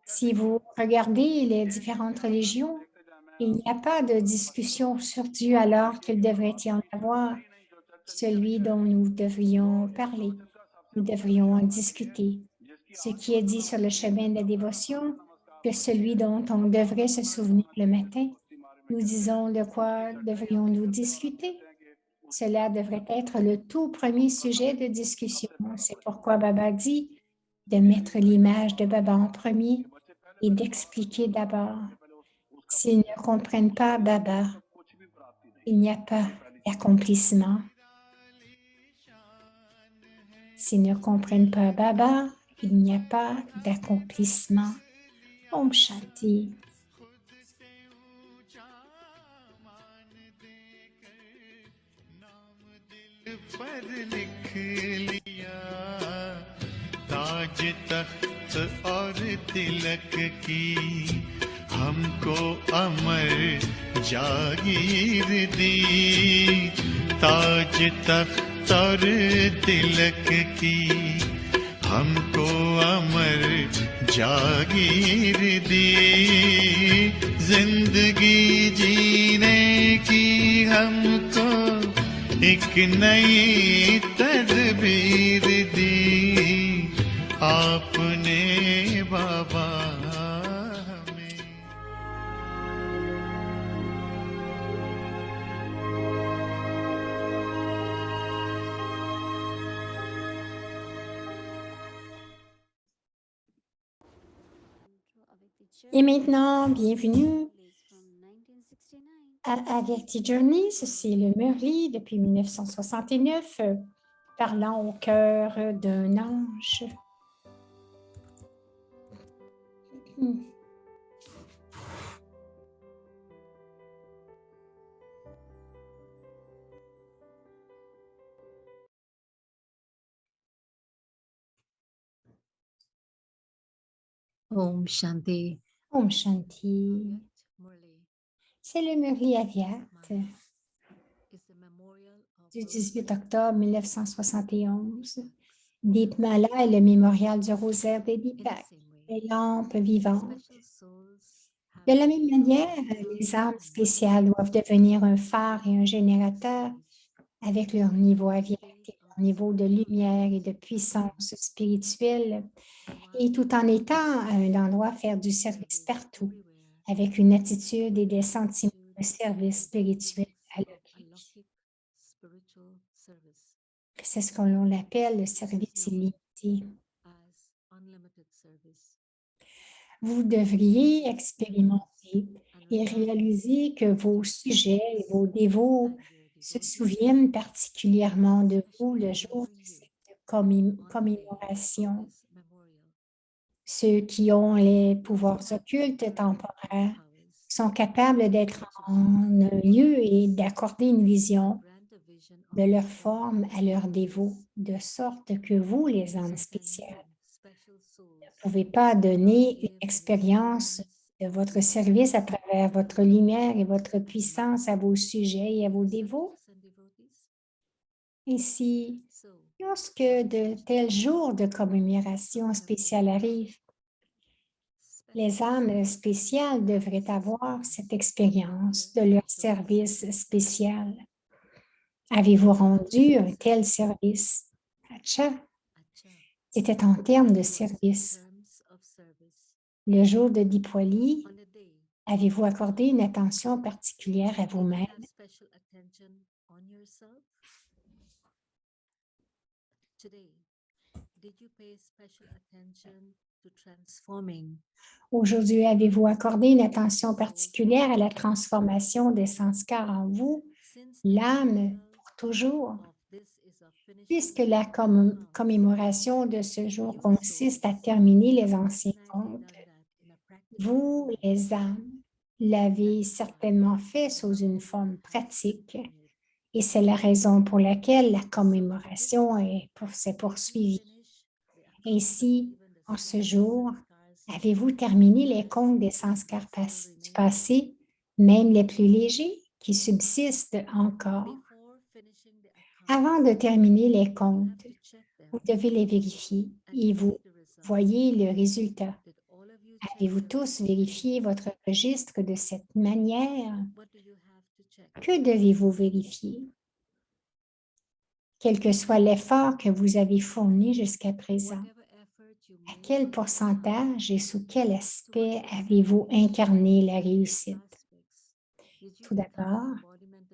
Si vous regardez les différentes religions, il n'y a pas de discussion sur Dieu alors qu'il devrait y en avoir, celui dont nous devrions parler. Nous devrions en discuter. Ce qui est dit sur le chemin de la dévotion, que celui dont on devrait se souvenir le matin, nous disons de quoi devrions-nous discuter? Cela devrait être le tout premier sujet de discussion. C'est pourquoi Baba dit de mettre l'image de Baba en premier et d'expliquer d'abord. S'ils ne comprennent pas Baba, il n'y a pas d'accomplissement. S'ils ne comprennent pas Baba, il n'y a pas d'accomplissement. Om Shanti. पर लिख लिया ताज तख्त और तिलक की हमको अमर जागीर दी ताज तख्त और तिलक की हमको अमर जागीर दी जिंदगी जीने की हमको एक नई तदबीर दी आपने बाबा हमें। Et maintenant, bienvenue à Averti Journey. C'est le Murli depuis 1969, parlant au cœur d'un ange. Om Shanti. Om Shanti. C'est le Murli Avyat du 18 octobre 1971. Deepmala est le mémorial du rosaire des Deepak, les lampes vivantes. De la même manière, les âmes spéciales doivent devenir un phare et un générateur avec leur niveau avyat et leur niveau de lumière et de puissance spirituelle, et tout en étant à un endroit faire du service partout, avec une attitude et des sentiments de service spirituel alokik. C'est ce qu'on appelle le service illimité. Vous devriez expérimenter et réaliser que vos sujets et vos dévots se souviennent particulièrement de vous le jour de cette commémoration. Ceux qui ont les pouvoirs occultes temporaires sont capables d'être en un lieu et d'accorder une vision de leur forme à leurs dévots, de sorte que vous, les âmes spéciales, ne pouvez pas donner une expérience de votre service à travers votre lumière et votre puissance à vos sujets et à vos dévots. Ainsi, lorsque de tels jours de commémoration spéciale arrivent, les âmes spéciales devraient avoir cette expérience de leur service spécial. Avez-vous rendu un tel service? Acha, c'était en termes de service. Le jour de Dipawali, avez-vous accordé une attention particulière à vous-même? Aujourd'hui, avez-vous accordé une attention particulière à la transformation des sanskars en vous, l'âme pour toujours? Puisque la commémoration de ce jour consiste à terminer les anciens comptes, vous, les âmes, l'avez certainement fait sous une forme pratique, et c'est la raison pour laquelle la commémoration s'est poursuivie. Ainsi, en ce jour, avez-vous terminé les comptes des sanskars du passé, même les plus légers, qui subsistent encore? Avant de terminer les comptes, vous devez les vérifier et vous voyez le résultat. Avez-vous tous vérifié votre registre de cette manière? Que devez-vous vérifier? Quel que soit l'effort que vous avez fourni jusqu'à présent, à quel pourcentage et sous quel aspect avez-vous incarné la réussite? Tout d'abord,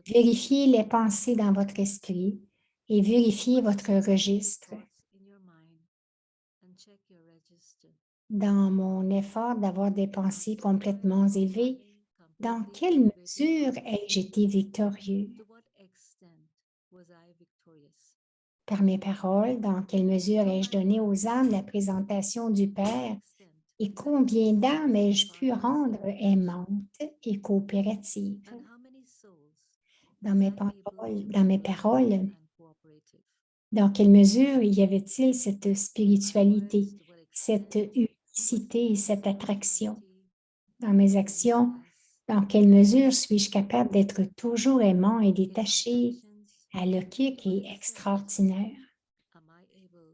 vérifiez les pensées dans votre esprit et vérifiez votre registre. Dans mon effort d'avoir des pensées complètement élevées, dans quelle mesure ai-je été victorieux? Par mes paroles, dans quelle mesure ai-je donné aux âmes la présentation du Père et combien d'âmes ai-je pu rendre aimantes et coopératives? Dans mes paroles, dans quelle mesure y avait-il cette spiritualité, cette unicité et cette attraction? Dans mes actions, dans quelle mesure suis-je capable d'être toujours aimant et détaché, alokik et extraordinaire?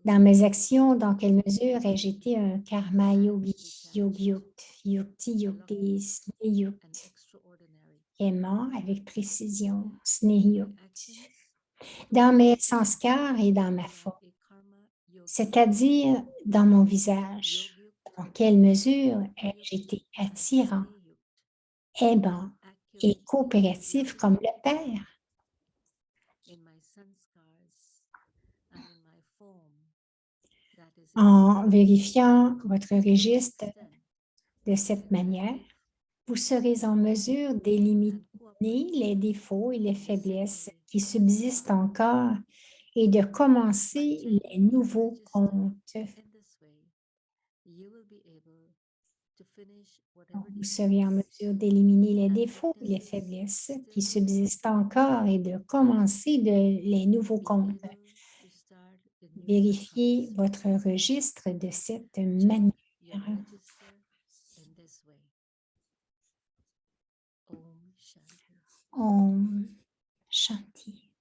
Dans mes actions, dans quelle mesure ai-je été un karma yogi, yogyukt, yukti yukti, sneyukt, aimant avec précision, sneyukt? Dans mes sanskars et dans ma forme, c'est-à-dire dans mon visage. Dans quelle mesure ai-je été attirant, aimant et coopératif comme le Père? En vérifiant votre registre de cette manière, vous serez en mesure d'éliminer les défauts et les faiblesses qui subsistent encore et de commencer les nouveaux comptes. Donc, vous serez en mesure d'éliminer les défauts et les faiblesses qui subsistent encore et de commencer les nouveaux comptes. Vérifiez votre registre de cette manière. Om Shanti.